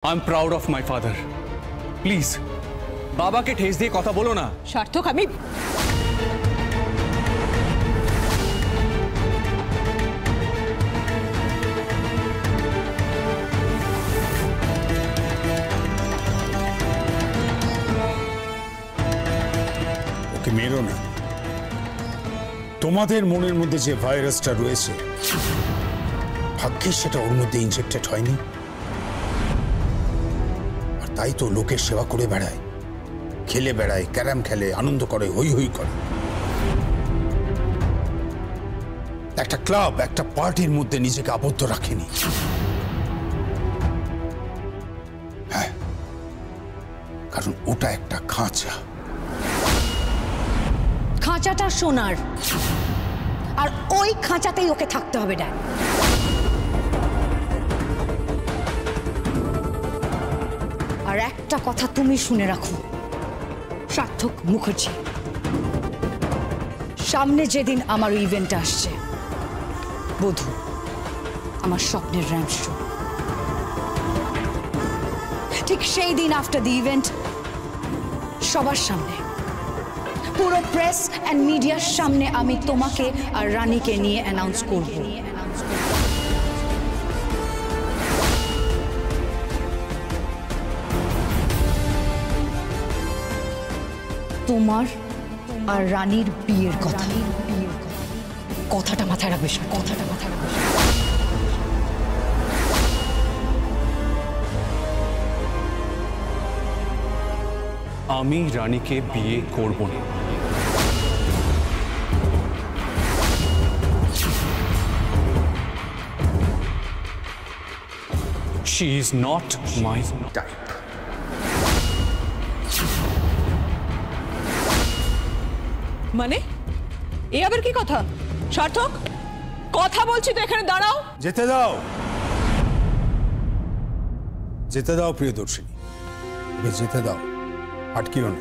I am proud of my father. Please बाबा के ठेस दिए कथा बोलो ना। सार्थक আমি ওকে মেরো না। তোমাদের মনের মধ্যে যে ভাইরাসটা রয়েছে ভাগ্যে সেটা ওর মধ্যে ইনজেক্টেড হয়নি, আর তাই তো লোকের সেবা করে বেড়ায়, খেলে বেড়ায়, ক্যারাম খেলে, আনন্দ করে, হই হই করে। একটা ক্লাব, একটা পার্টির মধ্যে নিজেকে আবদ্ধ রাখেনি। হ্যাঁ, কারণ ওটা একটা খাঁচা। খাঁচাটা সোনার, আর ওই খাঁচাতেই ওকে থাকতে হবে। ড্যাড, আর একটা কথা তুমি শুনে রাখো সার্থক মুখার্জি, সামনে যেদিন আমার ইভেন্ট আসছে, বধূ, আমার স্বপ্নের র্যাম্প শো, ঠিক সেই দিন আফটার দি ইভেন্ট সবার সামনে, পুরো প্রেস এন্ড মিডিয়ার সামনে আমি তোমাকে আর রানীকে নিয়ে অ্যানাউন্স করব। তোমার আর রানীর বিয়ের কথা। কথাটা মাথায় রাখবে, কথাটা মাথায় রাখবে। আমি রানীকে বিয়ে করব না। She is not my type. মানে এ আবার কি কথা? সার্থক, কথা বলছি তো, এখানে দাঁড়াও। যেতে দাও, যেতে দাও প্রিয়দর্শিনী, যেতে দাও, আটকিও না।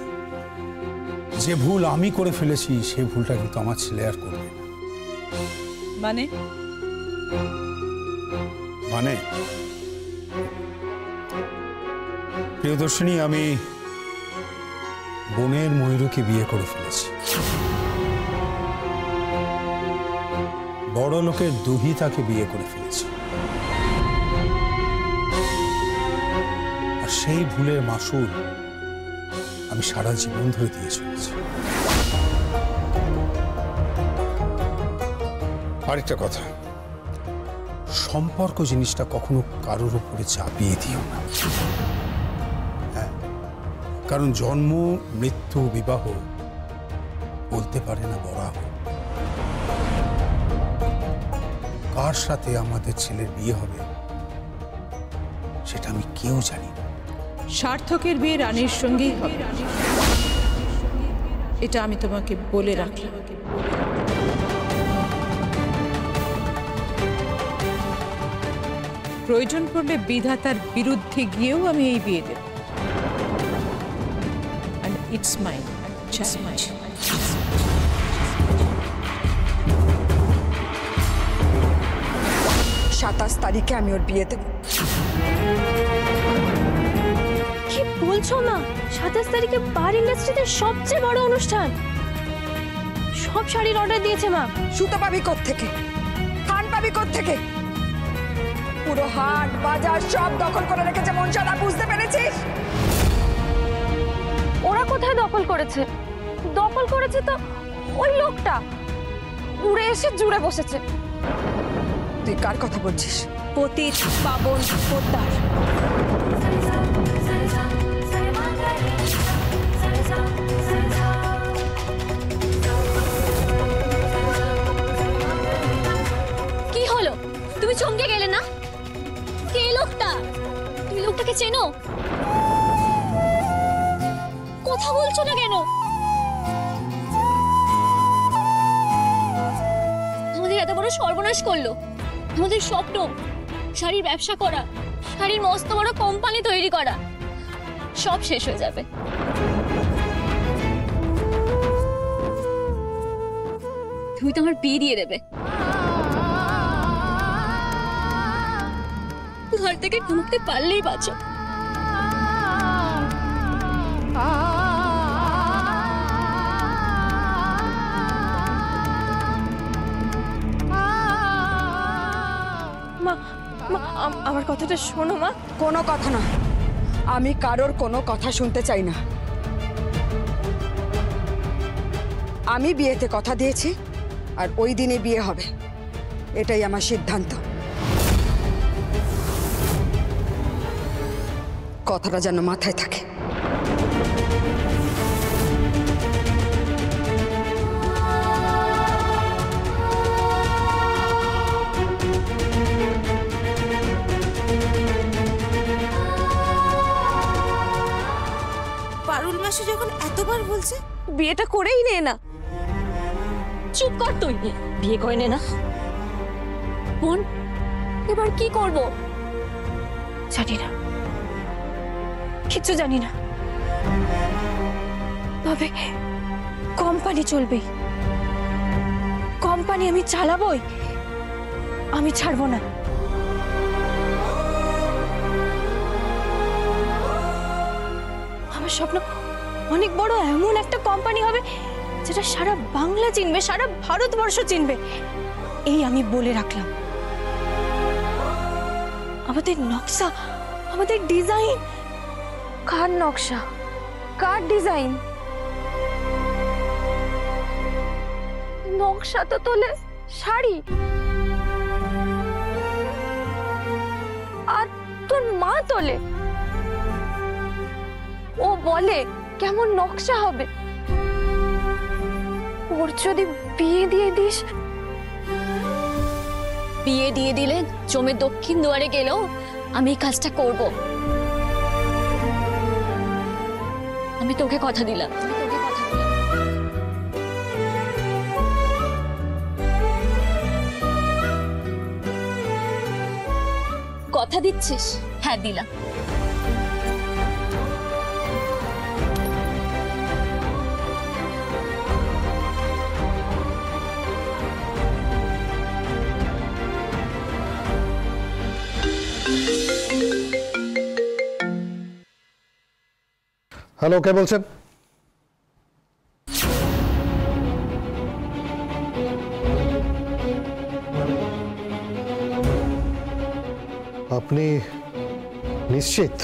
যে ভুল আমি করে ফেলেছি সেই ভুলটা কিন্তু আমার ছেলে আর করবে না। মানে মানে প্রিয়দর্শিনী, আমি বোনের ময়ূরকে বিয়ে করে ফেলেছি। বড় লোকের দুহিতাকে বিয়ে করে ফেলেছি, আর সেই ভুলের মাসুল আমি সারা জীবন ধরে দিয়ে চলেছি। আরেকটা কথা, সম্পর্ক জিনিসটা কখনো কারোর উপরে চাপিয়ে দিও না। হ্যাঁ, কারণ জন্ম, মৃত্যু, বিবাহ বলতে পারে না বরাহ। কার সাথে আমাদের ছেলের বিয়ে হবে সেটা আমি কেউ জানি না। সার্থকের বিয়ে রানীর সঙ্গেই হবে, এটা আমি তোমাকে বলে রাখলাম। প্রয়োজন পড়লে বিধাতার বিরুদ্ধে গিয়েও আমি এই বিয়ে দেব। And it's mine. Just mine. 27 তারিখে আমি ওর বিয়ে দেব। কি বলছো মা? 27 তারিখে বার ইন্ডাস্ট্রিতে সবচেয়ে বড় অনুষ্ঠান, সব শাড়ির অর্ডার দিয়েছে মা। সুতো পাবি কোত্থেকে, থান পাবি কোত্থেকে? পুরো হাট বাজার সব দখল করে রেখেছে মনসারা, বুঝতে পেরেছিস? ওরা কোথায় দখল করেছে? দখল করেছে তো ওই লোকটা, উড়ে এসে জুড়ে বসেছে। তুই কার কথা বলছিস? পতিত পাবন পোদ্দার। কি হলো, তুমি চমকে গেলে না? কে লোকটা? তুমি লোকটাকে চেনো? কথা বলছো না কেন? আমাদের এত বড় সর্বনাশ করলো। আমাদের স্বপ্ন, শাড়ির ব্যবসা করা, শাড়ির মস্ত বড় কোম্পানি তৈরি করা, সব শেষ হয়ে যাবে। তুমি তো আমার বিয়ে দিয়ে দেবে। ঘর থেকে ঢুকতে পারলেই বাঁচো। কথাটা শোনো মা। কোনো কথা না, আমি কারোর কোনো কথা শুনতে চাই না। আমি বিয়েতে কথা দিয়েছি আর ওই দিনে বিয়ে হবে, এটাই আমার সিদ্ধান্ত। কথাটা যেন মাথায় থাকে। পারুল মাসি যখন এতবার বলছে বিয়েটা করেই নে না। চুপ কর তুই, বিয়ে করে নে না। বোন, এবার কি করব জানি না, কিচ্ছু জানি না। তবে কোম্পানি চলবেই, কোম্পানি আমি চালাবই, আমি ছাড়বো না। আমার স্বপ্ন অনেক বড় এমন একটা কোম্পানি হবে যেটা সারা বাংলা চিনবে, সারা ভারতবর্ষ চিনবে, এই আমি বলে রাখলাম। আমাদের নকশা, আমাদের ডিজাইন। কার নকশা, কার ডিজাইন? নকশা তো তোলে শাড়ি, আর তোর মা তোলে। ও বলে কেমন নকশা হবে। ওর যদি বিয়ে দিয়ে দিস, বিয়ে দিয়ে দিলে জমে দক্ষিণ দুয়ারে গেলেও আমি এই কাজটা করব। আমি তোকে কথা দিলাম, কথা দিচ্ছিস? হ্যাঁ দিলাম। হ্যালো, কে বলছেন? আপনি নিশ্চিত?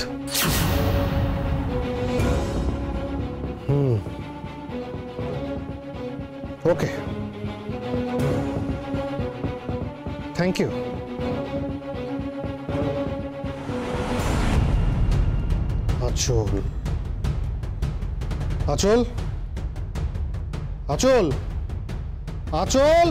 ওকে, থ্যাংক ইউ। আচল, আচল, আচল, আচল।